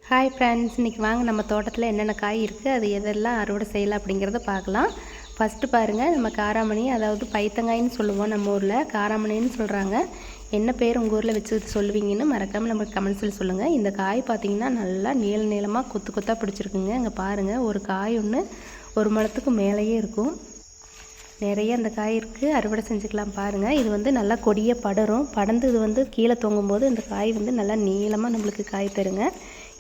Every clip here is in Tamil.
ஹாய் ஃப்ரெண்ட்ஸ், இன்றைக்கி வாங்க நம்ம தோட்டத்தில் என்னென்ன காய் இருக்குது, அது எதெல்லாம் அறுவடை செய்யலாம் அப்படிங்கிறத பார்க்கலாம். ஃபஸ்ட்டு பாருங்கள், நம்ம காராமணி, அதாவது பைத்தங்காயின்னு சொல்லுவோம். நம்ம ஊரில் காராமணின்னு சொல்கிறாங்க. என்ன பேர் உங்கள் ஊரில் வச்சு சொல்லுவீங்கன்னு மறக்காமல் நமக்கு கமெண்ட்ஸில் சொல்லுங்கள். இந்த காய் பார்த்திங்கன்னா நல்லா நீளமாக கொத்து கொத்தாக பிடிச்சிருக்குங்க. இங்கே பாருங்கள், ஒரு காய் ஒன்று ஒரு முழத்துக்கு மேலேயே இருக்கும். நிறைய அந்த காய் இருக்குது, அறுவடை செஞ்சுக்கலாம். பாருங்கள், இது வந்து நல்லா கொடியே படரும். படர்ந்து இது வந்து கீழே தொங்கும்போது இந்த காய் வந்து நல்லா நீளமாக நம்மளுக்கு காய் தருங்க.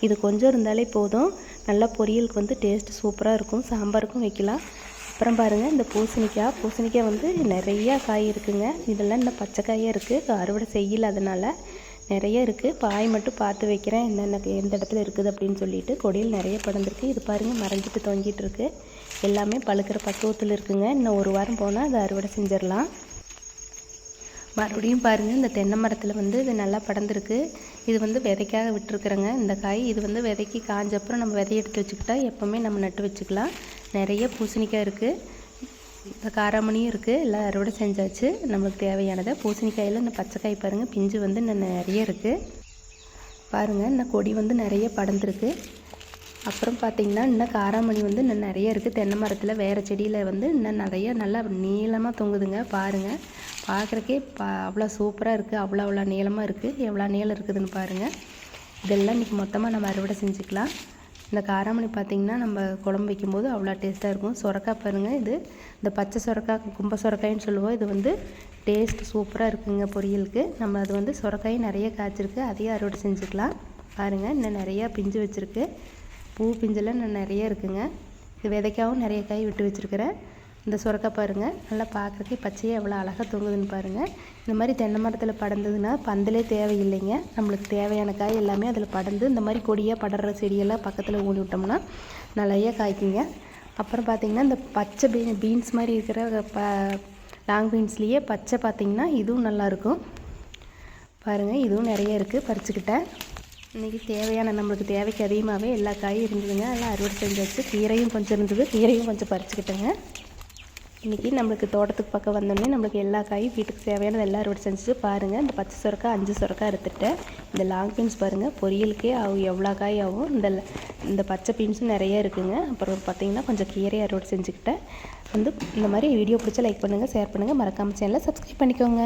இது கொஞ்சம் இருந்தாலே போதும். நல்லா பொரியலுக்கு வந்து டேஸ்ட்டு சூப்பராக இருக்கும். சாம்பாருக்கும் வைக்கலாம். அப்புறம் பாருங்கள், இந்த பூசணிக்காய் வந்து நிறையா காய் இருக்குதுங்க. இதெல்லாம் இன்னும் பச்சைக்காயாக இருக்குது, அறுவடை செய்யல, அதனால் நிறைய இருக்குது. பாய் மட்டும் பார்த்து வைக்கிறேன், எந்த இடத்துல இருக்குது அப்படின்னு சொல்லிட்டு. கொடியில் நிறைய படர்ந்துருக்கு. இது பாருங்கள், மறைஞ்சிட்டு தொங்கிட்டு இருக்குது. எல்லாமே பழுக்கிற பக்குவத்தில் இருக்குதுங்க. இன்னும் ஒரு வாரம் போனால் அதை அறுவடை செஞ்சிடலாம். மறுபடியும் பாருங்கள், இந்த தென்னை மரத்தில் வந்து இது நல்லா படர்ந்துருக்கு. இது வந்து விதைக்காக விட்டுருக்குறேங்க இந்த காய். இது வந்து விதைக்கு காஞ்சப்புறம் நம்ம விதையை எடுத்து வச்சுக்கிட்டா எப்போவுமே நம்ம நட்டு வச்சுக்கலாம். நிறைய பூசணிக்காய் இருக்குது, இந்த காராமணியும் இருக்குது. எல்லாம் அறுவடை செஞ்சாச்சு. நம்மளுக்கு தேவையானதை பூசணிக்காயில் இந்த பச்சைக்காய் பாருங்கள், பிஞ்சு வந்து இன்னும் நிறைய இருக்குது. பாருங்கள், இந்த கொடி வந்து நிறைய படர்ந்துருக்கு. அப்புறம் பார்த்திங்கன்னா இன்னும் காராமணி வந்து இன்னும் நிறைய இருக்குது. தென்னை மரத்தில் வேறு செடியில் வந்து இன்னும் நிறைய நல்லா நீளமாக தொங்குதுங்க. பாருங்கள், பார்க்குறக்கே அவ்வளோ சூப்பராக இருக்குது. அவ்வளோ நீளமாக இருக்குது. எவ்வளோ நீளம் இருக்குதுன்னு பாருங்கள். இதெல்லாம் இன்றைக்கி மொத்தமாக நம்ம அறுவடை செஞ்சுக்கலாம். இந்த காராமணி பார்த்திங்கன்னா நம்ம குழம்பு வைக்கும்போது அவ்வளோ டேஸ்ட்டாக இருக்கும். சுரக்காய் பாருங்கள், இது இந்த பச்சை சுரக்காய், கும்ப சுரக்காயின்னு சொல்லுவோம். இது வந்து டேஸ்ட்டு சூப்பராக இருக்குதுங்க பொரியலுக்கு. நம்ம அது வந்து சுரக்காயும் நிறைய காய்ச்சிருக்கு, அதையும் அறுவடை செஞ்சுக்கலாம். பாருங்கள், இன்னும் நிறையா பிஞ்சு வச்சுருக்கு. பூ பிஞ்செல்லாம் இன்னும் நிறைய இருக்குதுங்க. இது விதைக்காவும் நிறைய காய் விட்டு வச்சுருக்கிறேன். இந்த சுரக்காய் பாருங்கள், நல்லா பார்க்குறதுக்கு பச்சையாக எவ்வளோ அழகாக தொங்குதுன்னு பாருங்கள். இந்த மாதிரி தென்னை மரத்தில் படர்ந்ததுன்னா பந்தலே தேவையில்லைங்க. நம்மளுக்கு தேவையான காய் எல்லாமே அதில் படர்ந்து இந்த மாதிரி கொடியாக படர்ற செடியெல்லாம் பக்கத்தில் ஊனி விட்டோம்னா நிறைய காய்க்குங்க. அப்புறம் பார்த்திங்கன்னா இந்த பச்சை பீன்ஸ் மாதிரி இருக்கிற லாங் பீன்ஸ்லேயே பச்சை பார்த்திங்கன்னா இதுவும் நல்லாயிருக்கும். பாருங்கள், இதுவும் நிறைய இருக்குது, பறிச்சுக்கிட்டேன். இன்றைக்கி தேவையான நம்மளுக்கு தேவைக்கு அதிகமாகவே எல்லா காயும் இருந்ததுங்க. எல்லாம் அறுவடை செஞ்சாச்சு. கீரையும் கொஞ்சம் இருந்தது, கீரையும் கொஞ்சம் பறிச்சுக்கிட்டேங்க. இன்றைக்கி நம்மளுக்கு தோட்டத்துக்கு பக்கம் வந்தோடனே நம்மளுக்கு எல்லா காயும் வீட்டுக்கு தேவையானது எல்லாம் அறுவடை செஞ்சுட்டு. பாருங்கள், இந்த பச்சை சுரக்காய் 5 சுரக்காய் எடுத்துட்டேன். இந்த லாங் பீன்ஸ் பாருங்கள், பொரியலுக்கே எவ்வளோ காய் ஆகும். இந்த பச்சை பீன்ஸும் நிறைய இருக்குதுங்க. அப்புறம் பார்த்திங்கன்னா கொஞ்சம் கீரை அறுவடை செஞ்சுக்கிட்டேன். இந்த மாதிரி வீடியோ பிடிச்சா லைக் பண்ணுங்கள், ஷேர் பண்ணுங்கள், மறக்காமல் சேனலை சப்ஸ்கிரைப் பண்ணிக்கோங்க.